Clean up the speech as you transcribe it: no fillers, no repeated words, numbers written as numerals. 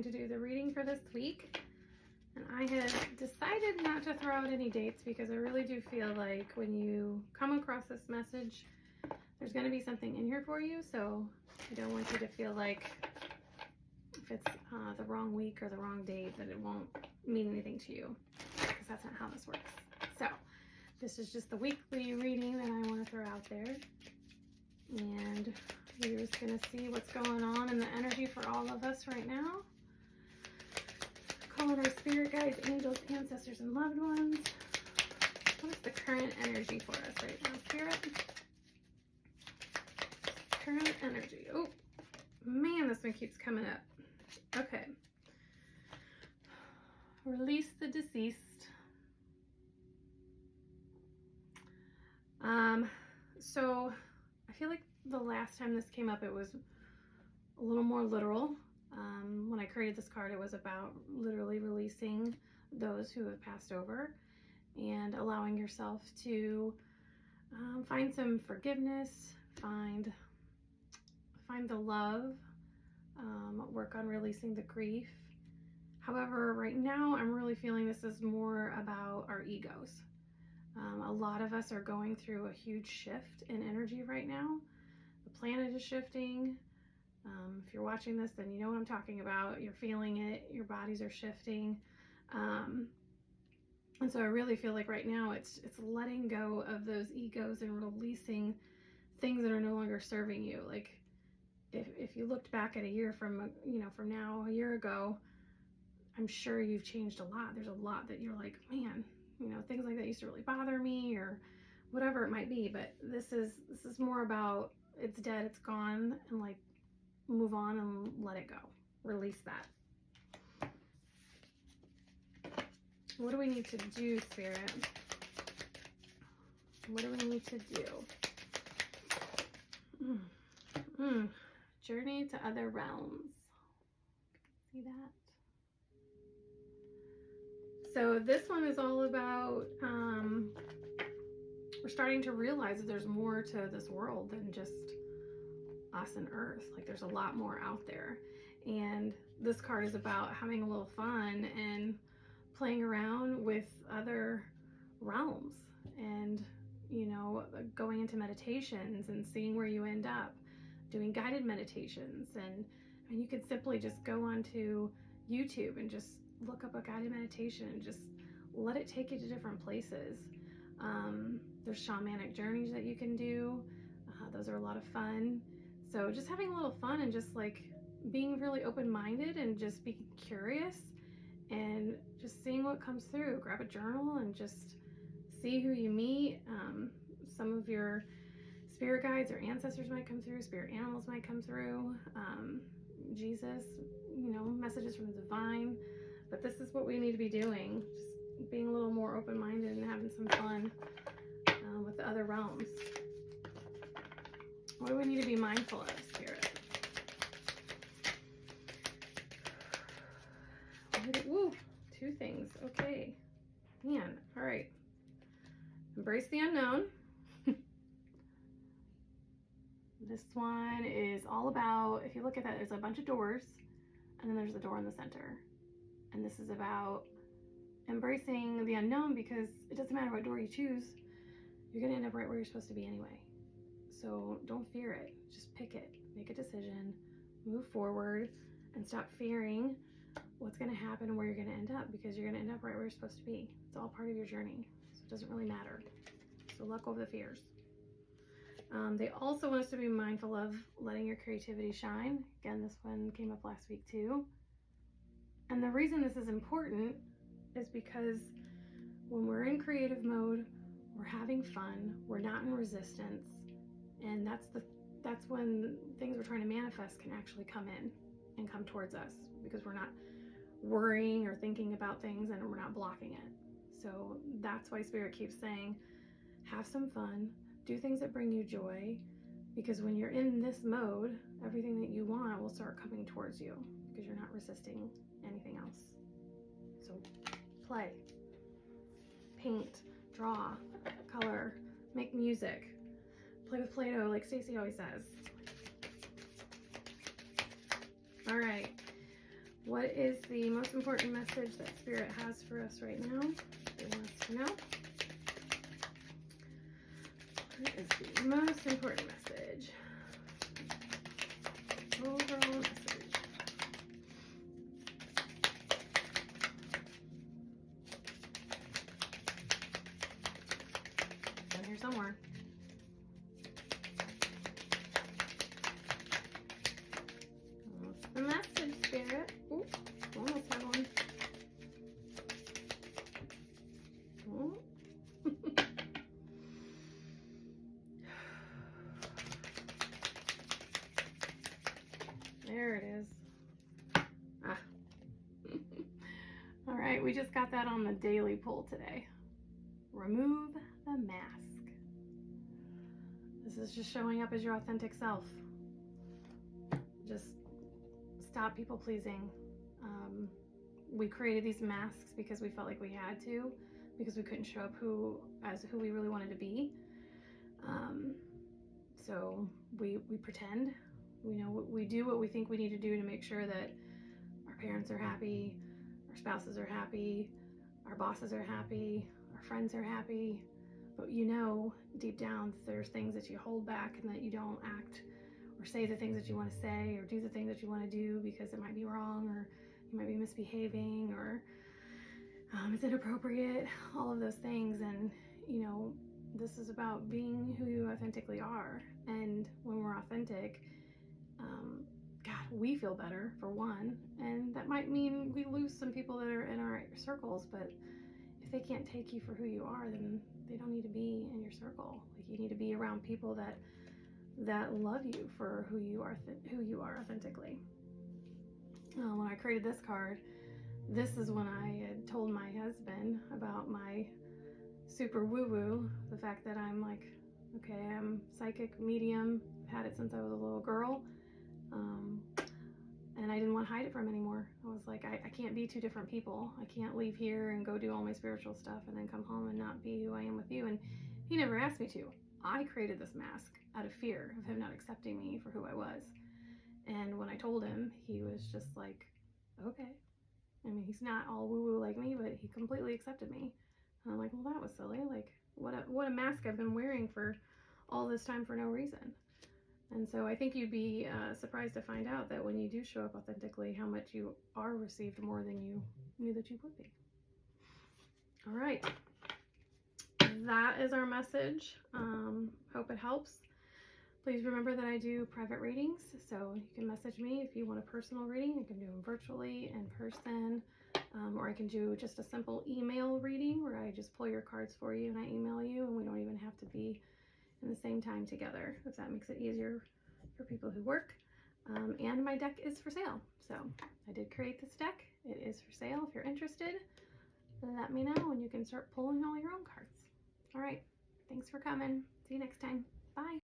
going to do the reading for this week. And I had decided not to throw out any dates because I really do feel like when you come across this message, there's going to be something in here for you. So I don't want you to feel like if it's the wrong week or the wrong date that it won't mean anything to you, because that's not how this works. So this is just the weekly reading that I want to throw out there. And you're just going to see what's going on in the energy for all of us right now. Calling our spirit guides, angels, ancestors, and loved ones. What is the current energy for us right now, spirit? Current energy. Oh, man, this one keeps coming up. Okay. Release the deceased. So I feel like the last time this came up, it was a little more literal. When I created this card, it was about literally releasing those who have passed over and allowing yourself to find some forgiveness, find the love, work on releasing the grief. However, right now I'm really feeling this is more about our egos. A lot of us are going through a huge shift in energy right now. The planet is shifting. If you're watching this, then you know what I'm talking about. You're feeling it. Your bodies are shifting. And so I really feel like right now it's letting go of those egos and releasing things that are no longer serving you. Like if you looked back at a year from now, a year ago, I'm sure you've changed a lot. There's a lot that you're like, man, things like that used to really bother me or whatever it might be. But this is more about it's dead, it's gone, and like move on and let it go. Release that. What do we need to do, Spirit? What do we need to do? Journey to other realms. See that? So this one is all about, we're starting to realize that there's more to this world than just us and Earth. Like there's a lot more out there. And this card is about having a little fun and playing around with other realms and, going into meditations and seeing where you end up, doing guided meditations. And you could simply just go onto YouTube and just look up a guided meditation and just let it take you to different places. There's shamanic journeys that you can do. Those are a lot of fun. So just having a little fun and just like being really open-minded and just being curious and just seeing what comes through. Grab a journal and just see who you meet. Some of your spirit guides or ancestors might come through. Spirit animals might come through. Jesus, messages from the divine. But this is what we need to be doing. Just being a little more open-minded and having some fun with the other realms. What do we need to be mindful of, Spirit? Woo, two things. Okay. Man, all right. Embrace the unknown. This one is all about, if you look at that, there's a bunch of doors, and then there's a door in the center. And this is about embracing the unknown, because it doesn't matter what door you choose, you're going to end up right where you're supposed to be anyway. So don't fear it. Just pick it. Make a decision. Move forward and stop fearing what's going to happen and where you're going to end up, because you're going to end up right where you're supposed to be. It's all part of your journey. So it doesn't really matter. So let go of the fears. They also want us to be mindful of letting your creativity shine. Again, this one came up last week too. And the reason this is important is because when we're in creative mode, we're having fun, we're not in resistance, and that's when things we're trying to manifest can actually come in and come towards us, because we're not worrying or thinking about things and we're not blocking it. So that's why Spirit keeps saying, have some fun, do things that bring you joy, because when you're in this mode, everything that you want will start coming towards you because you're not resisting anything else. So play, paint, draw, color, make music, play with Play-Doh like Stacey always says. All right, what what is the most important message that Spirit has for us right now? They want us to know. What is the most important message? Overall message. Down here somewhere. What's the message, Spirit? Ooh, almost had one. Ooh. There it is. Ah. All right, we just got that on the daily pull today. Remove the mask. This is just showing up as your authentic self. Just stop people pleasing. We created these masks because we felt like we had to, because we couldn't show up as who we really wanted to be. So we pretend. We do what we think we need to do to make sure that our parents are happy, our spouses are happy, our bosses are happy, our friends are happy. But deep down, there's things that you hold back and that you don't act or say the things that you want to say or do the things that you want to do because it might be wrong, or you might be misbehaving, or it's inappropriate, all of those things. And this is about being who you authentically are. And when we're authentic, God, we feel better, for one, and that might mean we lose some people that are in our circles, but if they can't take you for who you are, then they don't need to be in your circle. Like, you need to be around people that love you for who you are authentically. When I created this card, this is when I had told my husband about my super woo-woo, the fact that I'm like, okay, I'm psychic, medium, had it since I was a little girl, and I didn't want to hide it from him anymore. I was like, I can't be two different people. I can't leave here and go do all my spiritual stuff and then come home and not be who I am with you. And he never asked me to. I created this mask out of fear of him not accepting me for who I was. And when I told him, he was just like, okay. I mean, he's not all woo-woo like me, but he completely accepted me. And I'm like, well, that was silly. Like, what a mask I've been wearing for all this time for no reason. And so I think you'd be surprised to find out that when you do show up authentically, how much you are received more than you knew that you would be. All right. That is our message. Hope it helps. Please remember that I do private readings, so you can message me if you want a personal reading. You can do them virtually, in person, or I can do just a simple email reading where I just pull your cards for you and I email you, and we don't even have to be in the same time together, if that makes it easier for people who work. And my deck is for sale. So I did create this deck. It is for sale. If you're interested, let me know and you can start pulling all your own cards. All right. Thanks for coming. See you next time. Bye.